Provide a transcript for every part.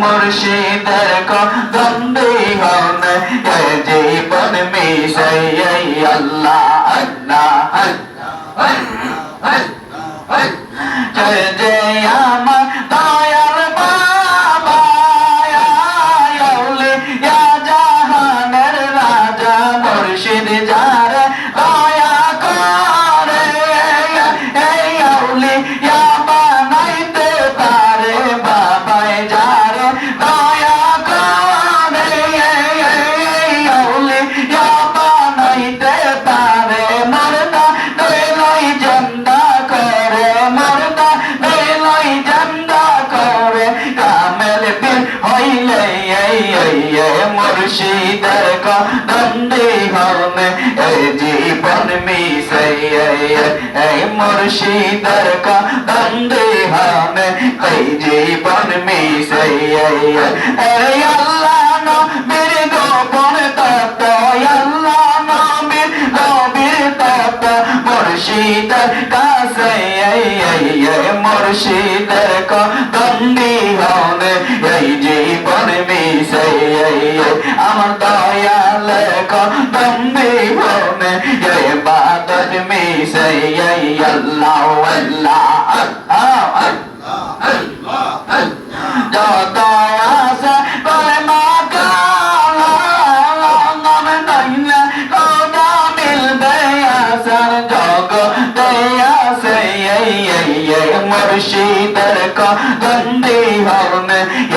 মুর্শিদের কদম বিহন এ জীবন মিশাই আল্লাহ আল্লাহ জয় জয় আমার দয়াল বাবা আউলিয়া জাহানের রাজা মুর্শিদ যার দয়া করে এই আউলিয়া বানাইতে পারে বাবাই যার দয়া করে এই আউলিয়া বানাইতে পারে মরদা দলাই জান্দা করে মরদা দলাই জান্দা করে কামেল বীর হইলে মুর্শিদের কদম বিহন এ জীবন মিশাই এই মুর্শিদের কদম বিহন এই জীবন মিশাই এই আল্লাহ নবীর গোপন তত্ত্ব আল্লাহ নবীর গভীর তত্ত্ব মুর্শিদের কাছে মুর্শিদের কদম বিহন এই জীবন মিশাই আমার দয়াল কদম বিহন এই বাদত মিশাই আল্লাহ আল্লাহ যত আশা করে মুর্শিদের কদম বিহন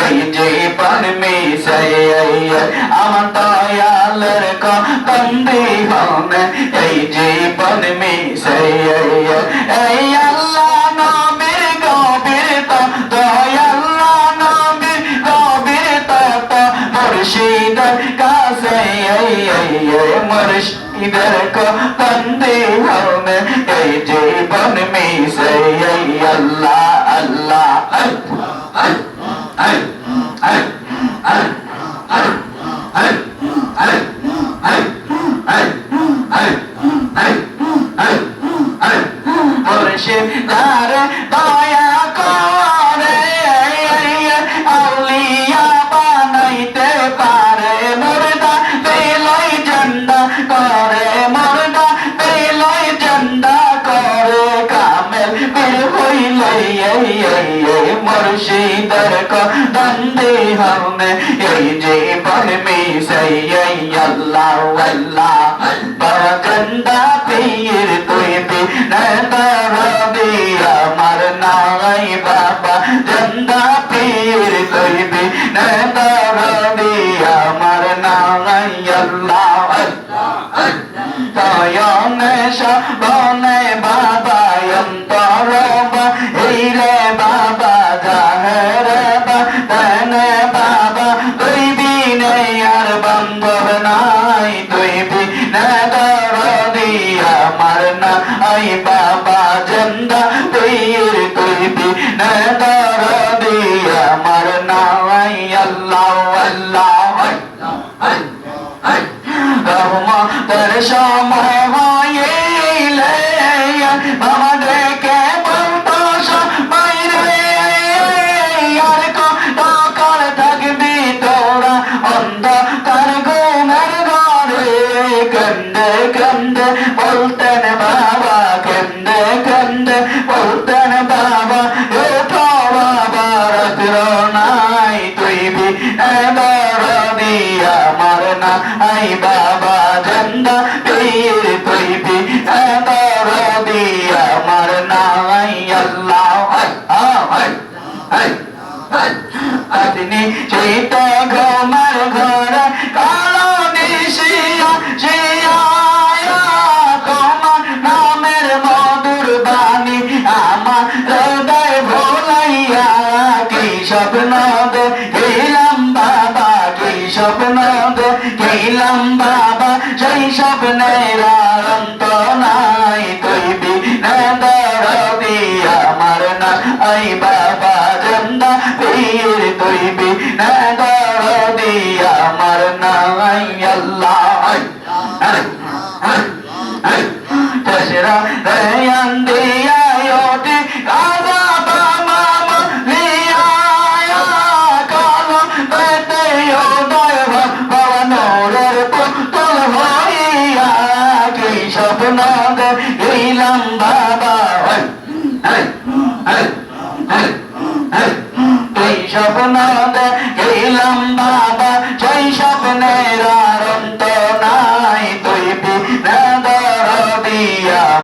এই জীবন মিশাই আমার দয়ালের কদম বিহন এই জীবন মিশাই এই আল্লাহ নবীর গভীর তত্ত্ব আল্লাহ নবীর গভীর তত্ত্ব মুর্শিদের কাছে মুর্শিদের কদম বিহন এই জীবন মিশাই আল্লাহ আল্লাহ মুর্শিদার দয়া করে আউলিয়া বানাইতে পারে মুর্দা বেলাই জান্ডা করে মুর্দা বেলাই জান্ডা করে কামেল বীর হইলে মুর্শিদের কদম বিহন এই জীবন মিশাই আল্লাহ আল্লাহ বাবা জান্ডা পীর তুই বিনা দরদি আমার নাই বাবা জান্ডা পীর তুই বিনা দরদি আমার নাই আল্লাহ তয়নে সবনে বাবা অন্তর রে বাবা জাহের তেনে বাবা তুই বিনে আর বান্ধব নাই তুই বিনে দরদি আমার নাই বাবা জান্ডা পীর তুই বিনে দরদি আমার নাই আল্লাহ আল্লাহ রহমতের সময় হইলে আমাদেরকে বলতো সবাই রে আর কত কাল থাকবি তোরা অন্ধকার ঘুমের ঘরে কান্দে কান্দে বলতেন বাবা কান্দে কান্দে বলতেন বাবা ওঠো বাবা রাত্র নাই তুই দরদি আমার নাই বাবা জান্ডা পীর তুই দরদি আমার নাই আল্লাহ আপনি চিত ঘুমার ঘর কালো নিশিয়া জিয়া তোমার নামের মধুর বাণী আমার হৃদয় ভোলাইয়া কি স্বপ্ন গেলাম বাবা কি স্বপ্ন গেলাম বাবা সেই স্বপ্নের অন্ত নাই তুই বিনা দরদি আমার নাই বাবা জান্ডা পীর তুই বিনা দরদি আমার নাই আল্লাহ তসরা দয়ান দিয়া ওঠে কাবা মামা লিয়া কালো তোর হইয়া কি স্বপ্ন দেখিলাম বাবা এই স্বপ্ন দেখিলাম বাবা